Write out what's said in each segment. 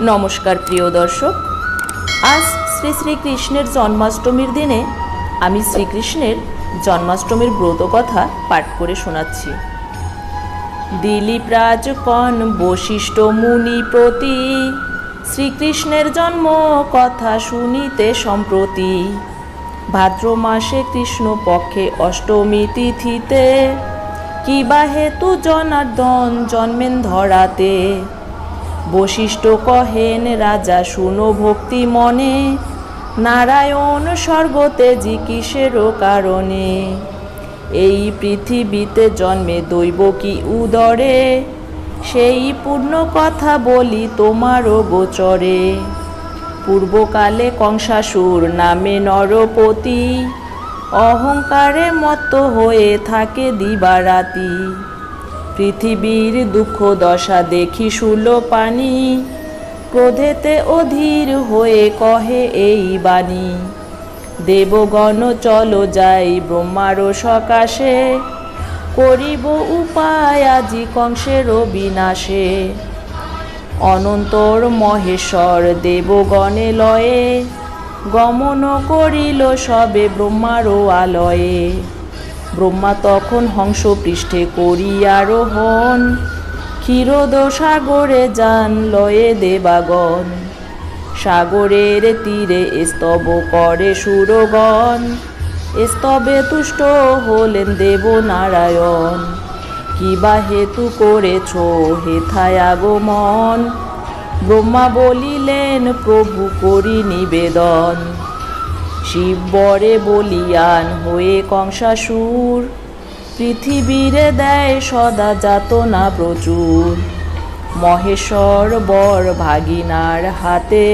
নমস্কার প্রিয় দর্শক, আজ শ্রী শ্রীকৃষ্ণের জন্মাষ্টমীর দিনে আমি শ্রীকৃষ্ণের জন্মাষ্টমীর ব্রত কথা পাঠ করে শোনাচ্ছি। দিলীপ রাজ কন বশিষ্ঠ মুনি প্রতি, শ্রীকৃষ্ণের জন্ম কথা শুনিতে সম্প্রতি। ভাদ্র মাসে কৃষ্ণ পক্ষে অষ্টমী তিথিতে, কিবা হেতু জনার্দন জন্মেন ধরাতে। বশিষ্ঠ কহেন রাজা শুনো ভক্তি মনে, নারায়ণ স্বর্গতেজি কিসেরও কারণে। এই পৃথিবীতে জন্মে দৈব কি উদরে, সেই পূর্ণ কথা বলি তোমারও গোচরে। পূর্বকালে কংসাসুর নামে নরপতি, অহংকারে মত্ত হয়ে থাকে দিবারাতি। পৃথিবীর দুঃখ দশা দেখি শূলপাণি, ক্রোধেতে অধীর হয়ে কহে এই বাণী। দেবগণ চলো যাই ব্রহ্মারও সকাশে, করিব উপায় আজি কংসেরও বিনাশে। অনন্তর মহেশ্বর দেবগণে লয়ে, গমন করিল সবে ব্রহ্মারও আলয়ে। ব্রহ্মা তখন হংস পৃষ্ঠে করিয়ারোহণ, ক্ষীরোদ সাগরে যান লয়ে দেবাগণ। সাগরের তীরে স্তব করে সুরগণ, স্তবে তুষ্ট হলেন দেব নারায়ণ। কিবা হেতু করেছ হেথায় আগমন, ব্রহ্মা বলিলেন প্রভু করি নিবেদন। শিব বরে বলিয়ান হয়ে কংসাসুর, পৃথিবীরে দেয় সদা যাতনা প্রচুর। মহেশ্বর বর ভাগিনার হাতে,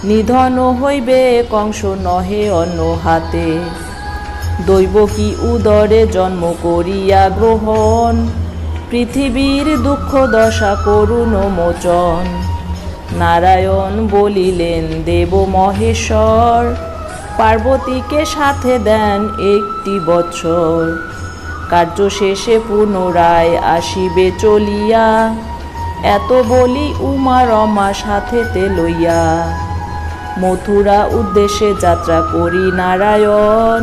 নিধন হইবে কংস নহে অন্য হাতে। দৈব কি উদরে জন্ম করিয়া গ্রহণ, পৃথিবীর দুঃখ দশা করুণ মোচন। নারায়ণ বলিলেন দেব মহেশ্বর, পার্বতীকে সাথে দেন একটি বৎসর। কার্য শেষে পুনরায় আসিবে চলিয়া, এত বলি উমা রমা সাথেতে লইয়া। মথুরা উদ্দেশ্যে যাত্রা করি নারায়ণ,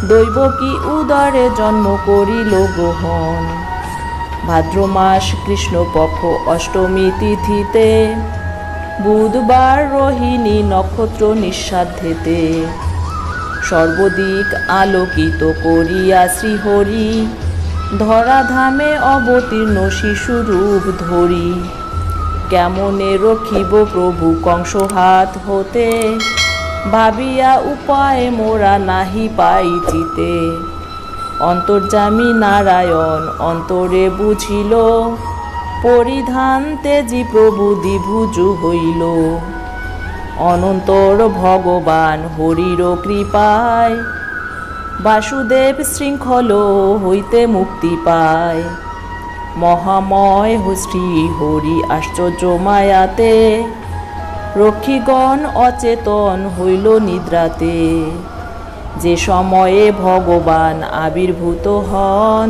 দৈব কি উদরে জন্ম করিল গ্রহণ। ভাদ্র মাস কৃষ্ণপক্ষ অষ্টমী তিথিতে, বুধবার রোহিণী নক্ষত্র নিঃসাধ্যেতে। সর্বদিক আলোকিত করিয়া শ্রীহরি, ধরাধামে অবতীর্ণ শিশুরূপ ধরি। কেমনে রক্ষিব প্রভু কংস হাত হতে, ভাবিয়া উপায় মোরা নাহি পাইচিতে। অন্তর্যামী নারায়ণ অন্তরে বুঝিল, পরিধান তেজি প্রভু দ্বিভুজু হইল। অনন্তর ভগবান হরির কৃপায়, বাসুদেব শৃঙ্খল হইতে মুক্তি পায়। মহাময় শ্রী হরি আশ্চর্য মায়াতে, রক্ষীগণ অচেতন হইল নিদ্রাতে। যে সময়ে ভগবান আবির্ভূত হন,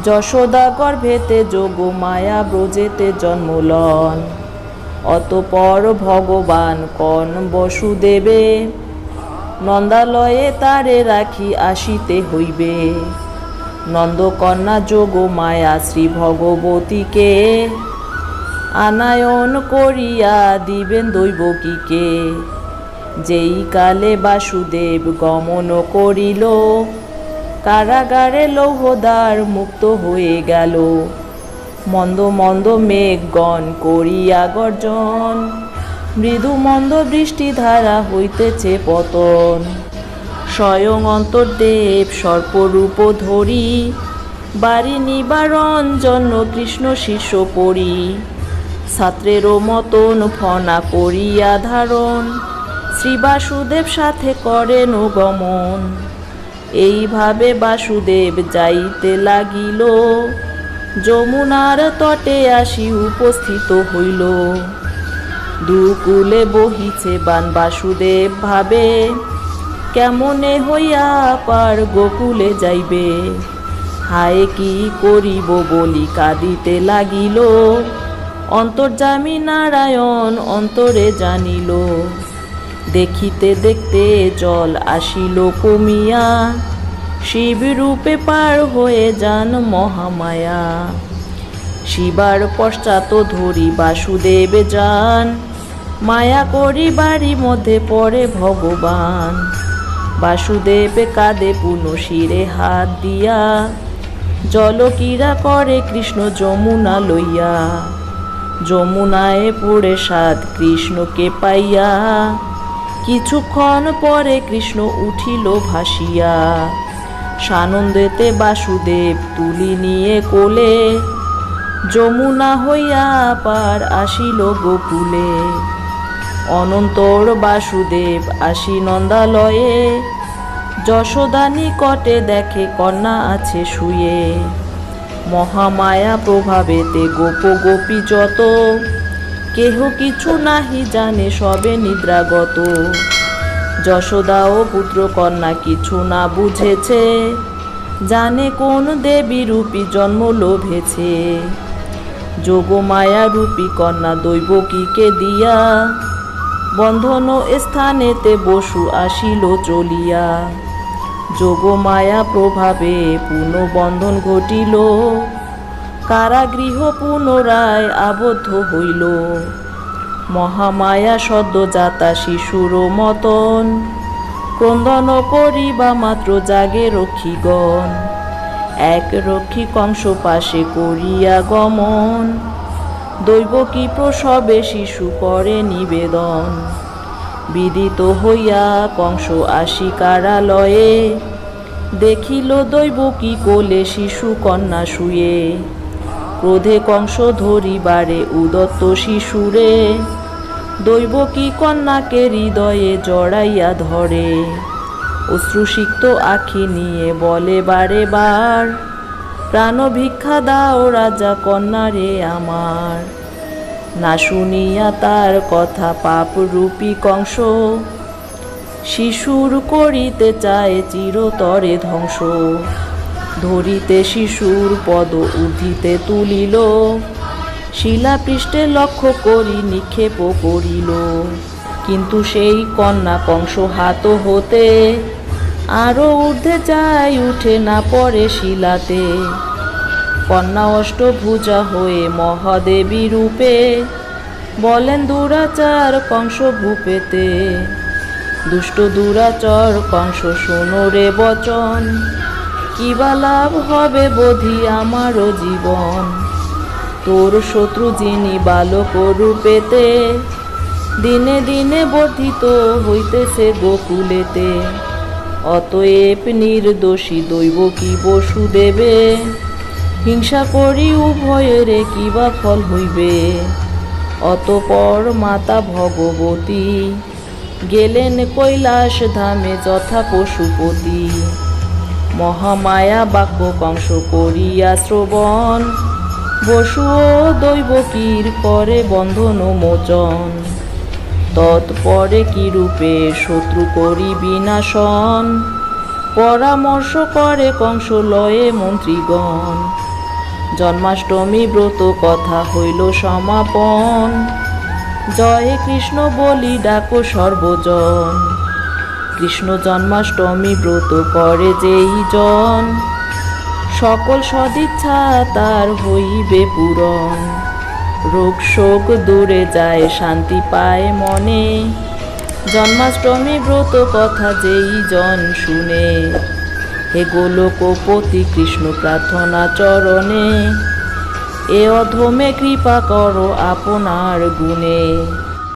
যশোদা গর্ভেতে যোগ মায়া ব্রজেতে জন্মলন। অতঃপর ভগবান কন বসুদেবে, নন্দালয়ে তারে রাখি আসিতে হইবে। নন্দকন্যা যোগ মায়া শ্রী ভগবতীকে, আনায়ন করিয়া দিবেন দৈবকীকে। যেই কালে বাসুদেব গমন করিল, কারাগারে লৌহদ্বার মুক্ত হয়ে গেল। মন্দ মন্দ মেঘগণ করিয়া গর্জন, মৃদু মন্দ বৃষ্টিধারা হইতেছে পতন। স্বয়ং অন্তর্দেব সর্পরূপ ধরি, বাড়ি নিবারণ জন্য কৃষ্ণ শিষ্য পড়ি। ছাত্রেরও মতন ফনা করিয়া ধারণ, শ্রী বাসুদেব সাথে করেন গমন। এইভাবে বাসুদেব যাইতে লাগিল, যমুনার তটে আসি উপস্থিত হইল। দুকুলে বহিছে বান বাসুদেব ভাবে, কেমনে হইয়া পার গোকুলে যাইবে। হায় কি করিব বলি কাঁদিতে লাগিল, অন্তর্যামী নারায়ণ অন্তরে জানিল, দেখিতে দেখতে জল আসিল কমিয়া, শিব রূপে পার হয়ে যান মহামায়া। শিবার পশ্চাৎ ধরি বাসুদেব যান, মায়া করি বাড়ি মধ্যে পড়ে ভগবান। বাসুদেব কাঁদে পুনঃ শিরে হাত দিয়া, জলক্রীড়া করে কৃষ্ণ যমুনা লইয়া। যমুনায় পড়ে সাত কৃষ্ণকে পাইয়া, কিছুক্ষণ পরে কৃষ্ণ উঠিল ভাসিয়া। সানন্দেতে বাসুদেব তুলি নিয়ে কোলে, যমুনা হইয়া পার আসিল গোকুলে। অনন্তর বাসুদেব আসি নন্দালয়ে, যশোদা নিকটে দেখে কন্যা আছে শুয়ে। মহামায়া প্রভাবেতে গোপ গোপী যত, কেহ কিছু নাহি জানে সবে নিদ্রাগত। যশোদাও পুত্র কন্যা কিছু না বুঝেছে, জানে কোন দেবী রূপী জন্ম লোভেছে। যোগমায়া রূপী কন্যা দৈবকীকে দিয়া, বন্ধন স্থানেতে বসু আসিল চলিয়া। যোগমায়া প্রভাবে পুনঃ বন্ধন ঘটিল, কারাগৃহ পুনরায় আবদ্ধ হইল। মহামায়া সদ্যজাতা শিশুর মতন, ক্রন্দন করিবা মাত্র জাগে রক্ষীগণ। এক রক্ষী কংস পাশে করিয়া গমন, দৈবকী প্রসবে শিশু করে নিবেদন। বিদিত হইয়া কংস আসি কারালয়ে, দেখিল দৈবকী কোলে শিশু কন্যা শুয়ে। ক্রোধে কংস ধরিবারে উদত্ত শিশুরে, দৈবকী কন্যাকে হৃদয়ে জড়াইয়া ধরে। অশ্রুসিক্ত আখি নিয়ে বলে বারে বার, প্রাণ ভিক্ষা দাও রাজা কন্যারে আমার। না শুনিয়া তার কথা পাপ রূপী কংস, শিশুর করিতে চায় চিরতরে ধ্বংস। ধরিতে শিশুর পদ উর্ধিতে তুলিল, শিলাপৃষ্ঠে লক্ষ্য করি নিক্ষেপ করিল। কিন্তু সেই কন্যা কংস হাত হতে, আরো ঊর্ধ্বে যায় উঠে না পড়ে শিলাতে। কন্যা অষ্টভুজা হয়ে মহাদেবী রূপে, বলেন দুরাচার কংস ভূপেতে। দুষ্ট দুরাচর কংস শোনো রে বচন, কিবা লাভ হবে বোধি আমারও জীবন। তোর শত্রু যিনি বালক রূপেতে, দিনে দিনে বর্ধিত হইতেছে গোকুলেতে। অতএব নির্দোষী দৈবকী বসুদেবে, হিংসা করি উভয়েরে কিবা ফল হইবে। অতঃপর মাতা ভগবতী, গেলেন কৈলাস ধামে যথা পশুপতি। মহামায়া বাক্য কংস করিয়া শ্রবণ, বসু ও দৈবকীর করে বন্ধন মোচন। তৎপরে কি রূপে শত্রু করি বিনাশন, পরামর্শ করে কংস লয়ে মন্ত্রীগণ। জন্মাষ্টমী ব্রত কথা হইল সমাপন, জয় কৃষ্ণ বলি ডাকো সর্বজন। কৃষ্ণ জন্মাষ্টমী ব্রত করে যেই জন, সকল সদিচ্ছা তার হইবে পূরণ। রোগ শোক দূরে যায় শান্তি পায় মনে, জন্মাষ্টমী ব্রত কথা যেই জন শুনে। হে গোলকপতি কৃষ্ণ প্রার্থনা চরণে, এ অধমে কৃপা করো আপনার গুণে।